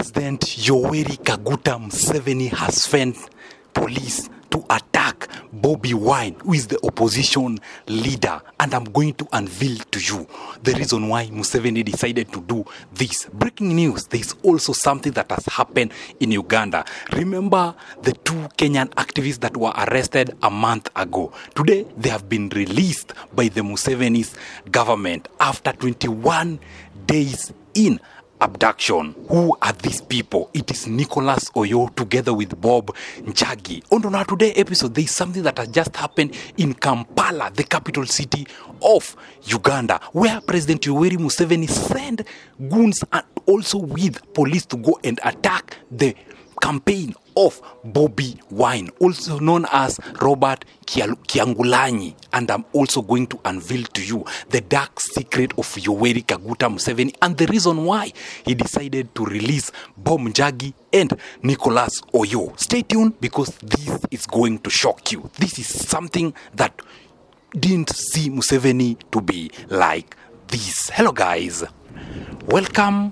President Yoweri Kaguta Museveni has sent police to attack Bobi Wine, who is the opposition leader. And I'm going to unveil to you the reason why Museveni decided to do this. Breaking news, there is also something that has happened in Uganda. Remember the two Kenyan activists that were arrested a month ago? Today, they have been released by the Museveni's government after 21 days in abduction. Who are these people? It is Nicholas Oyo together with Bob Njagi. On our today episode, there is something that has just happened in Kampala, the capital city of Uganda, where President Yoweri Museveni sent goons and also with police to go and attack the campaign of Bobi Wine, also known as Robert Kyagulanyi. And I'm also going to unveil to you the dark secret of Yoweri Kaguta Museveni and the reason why he decided to release Bob Njagi and Nicholas Oyo. Stay tuned because this is going to shock you. This is something that didn't see Museveni to be like this. Hello guys, welcome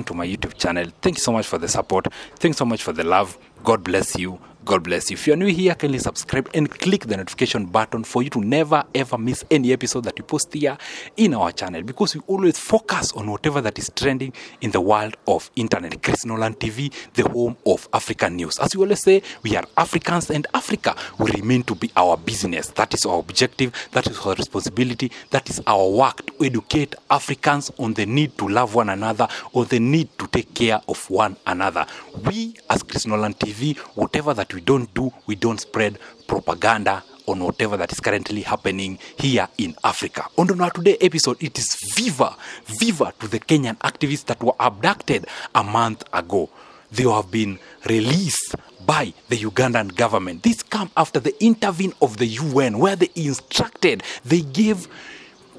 to my YouTube channel. Thank you so much for the support. Thanks so much for the love. God bless you. God bless you. If you're new here, kindly subscribe and click the notification button for you to never ever miss any episode that we post here in our channel, because we always focus on whatever that is trending in the world of internet. Chris Nolan TV, the home of African news. As we always say, we are Africans and Africa will remain to be our business. That is our objective. That is our responsibility. That is our work to educate Africans on the need to love one another, or the need to take care of one another. We as Chris Nolan TV, whatever that we don't do, we don't spread propaganda on whatever that is currently happening here in Africa. On our today episode, it is viva to the Kenyan activists that were abducted a month ago. They have been released by the Ugandan government. This comes after the intervene of the UN, where they gave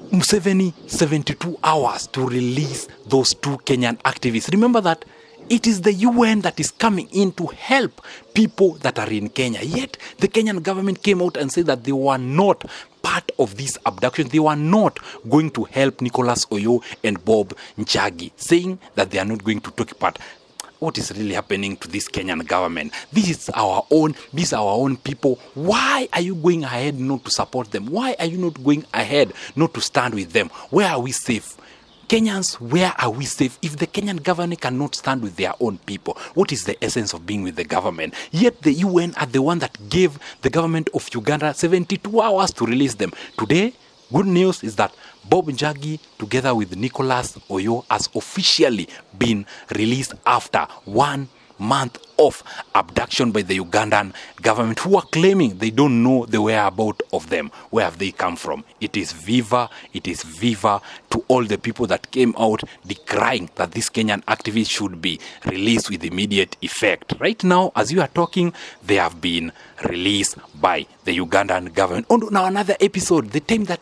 Museveni 72 hours to release those two Kenyan activists. Remember that it is the UN that is coming in to help people that are in Kenya. Yet the Kenyan government came out and said that they were not part of this abduction. They were not going to help Nicholas Oyo and Bob Njagi, saying that they are not going to take part. What is really happening to this Kenyan government? These are our own people. Why are you going ahead not to support them? Why are you not going ahead not to stand with them? Where are we safe? Kenyans, where are we safe if the Kenyan government cannot stand with their own people? What is the essence of being with the government? Yet the UN are the one that gave the government of Uganda 72 hours to release them. Today, good news is that Bob Njagi together with Nicholas Oyo has officially been released after 1 month of abduction by the Ugandan government, who are claiming they don't know the whereabouts of them. Where have they come from? It is viva to all the people that came out decrying that this Kenyan activist should be released with immediate effect. Right now, as you are talking, they have been released by the Ugandan government. On now another episode, the time that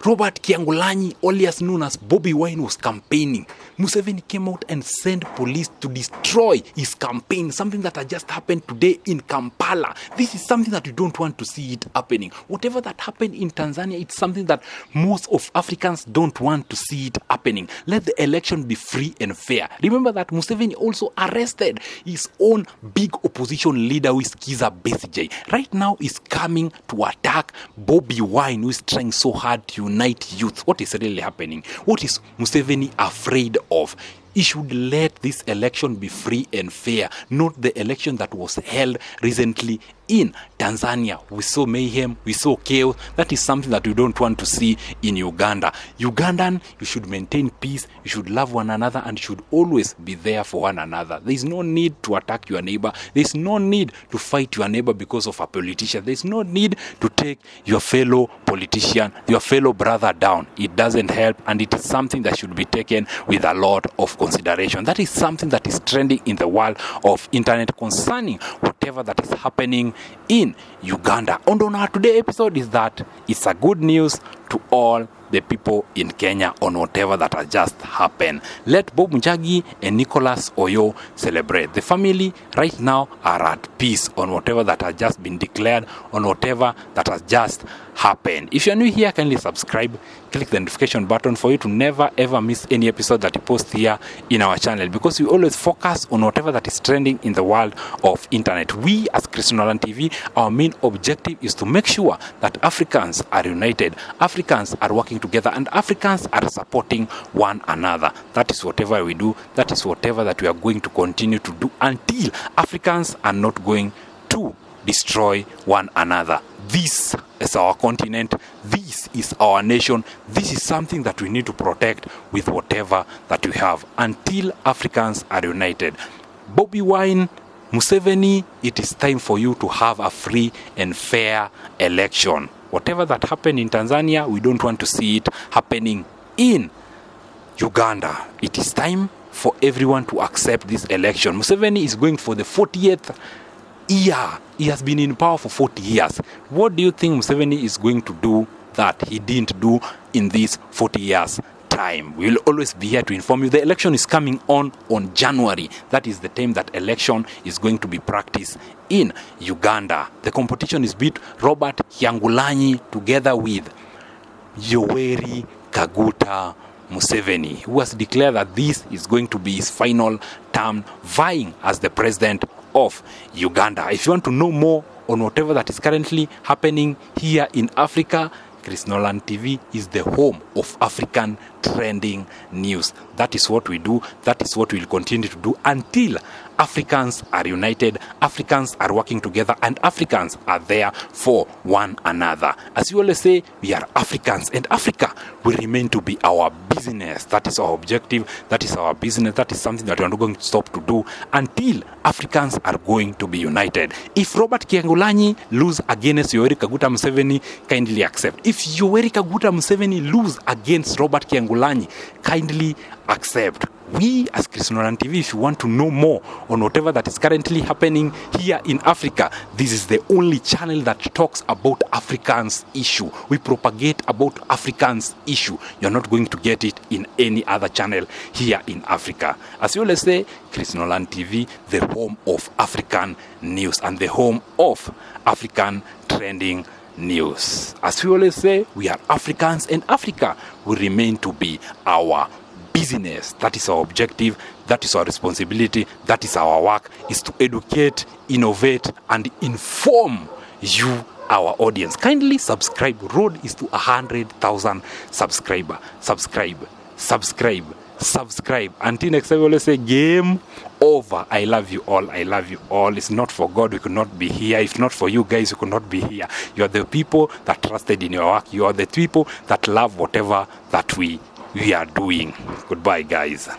Robert Kyagulanyi, alias known as Bobi Wine, was campaigning, Museveni came out and sent police to destroy his campaign, something that has just happened today in Kampala. This is something that you don't want to see it happening. Whatever that happened in Tanzania, it's something that most of Africans don't want to see it happening. Let the election be free and fair. Remember that Museveni also arrested his own big opposition leader, who is Kizza Besigye. Right now, he's coming to attack Bobi Wine, who is trying so hard to unite youth. What is really happening? What is Museveni afraid of? He should let this election be free and fair, not the election that was held recently in Tanzania. We saw mayhem, we saw chaos. That is something that we don't want to see in Uganda. Ugandan, you should maintain peace, you should love one another, and you should always be there for one another. There is no need to attack your neighbor. There is no need to fight your neighbor because of a politician. There is no need to take your fellow politician, your fellow brother down. It doesn't help, and it is something that should be taken with a lot of consideration. That is something that is trending in the world of internet concerning whatever that is happening in Uganda. And on our today episode is that it's a good news to all the people in Kenya on whatever that has just happened. Let Bob Njagi and Nicholas Oyo celebrate. The family right now are at peace on whatever that has just been declared, on whatever that has just happened. If you're new here, kindly subscribe, click the notification button for you to never ever miss any episode that we post here in our channel, because we always focus on whatever that is trending in the world of internet. We as Ugandan TV, our main objective is to make sure that Africans are united, Africans are working together, and Africans are supporting one another. That is whatever we do, that is whatever that we are going to continue to do until Africans are not going to destroy one another. This is our continent, this is our nation, this is something that we need to protect with whatever that we have until Africans are united. Bobi Wine, Museveni, it is time for you to have a free and fair election. Whatever that happened in Tanzania, we don't want to see it happening in Uganda. It is time for everyone to accept this election. Museveni is going for the 40th year. He has been in power for 40 years. What do you think Museveni is going to do that he didn't do in these 40 years time? We will always be here to inform you. The election is coming on January. That is the time that election is going to be practiced in Uganda. The competition is between Robert Kyagulanyi together with Yoweri Kaguta Museveni, who has declared that this is going to be his final term vying as the president of Uganda. If you want to know more on whatever that is currently happening here in Africa, Ugandan TV is the home of African trending news. That is what we do. That is what we will continue to do until Africans are united, Africans are working together, and Africans are there for one another. As we always say, we are Africans, and Africa will remain to be our business. That is our objective. That is our business. That is something that we are not going to stop to do until Africans are going to be united. If Robert Kyagulanyi lose against Yoweri Kaguta Museveni, kindly accept. If Yoweri Kaguta Museveni lose against Robert Kyagulanyi, kindly accept. We as Ugandan TV, if you want to know more on whatever that is currently happening here in Africa, this is the only channel that talks about Africans issue. We propagate about Africans issue. You're not going to get it in any other channel here in Africa. As you always say, Ugandan TV, the home of African news and the home of African trending news. As we always say, we are Africans, and Africa will remain to be our business. That is our objective, that is our responsibility, that is our work, is to educate, innovate, and inform you, our audience. Kindly subscribe. Road is to 100,000 subscriber. Subscribe. Until next time, we always say game over. I love you all. I love you all. It's not for God, we could not be here. If not for you guys, we could not be here. You are the people that trusted in your work. You are the people that love whatever that we are doing. Goodbye, guys.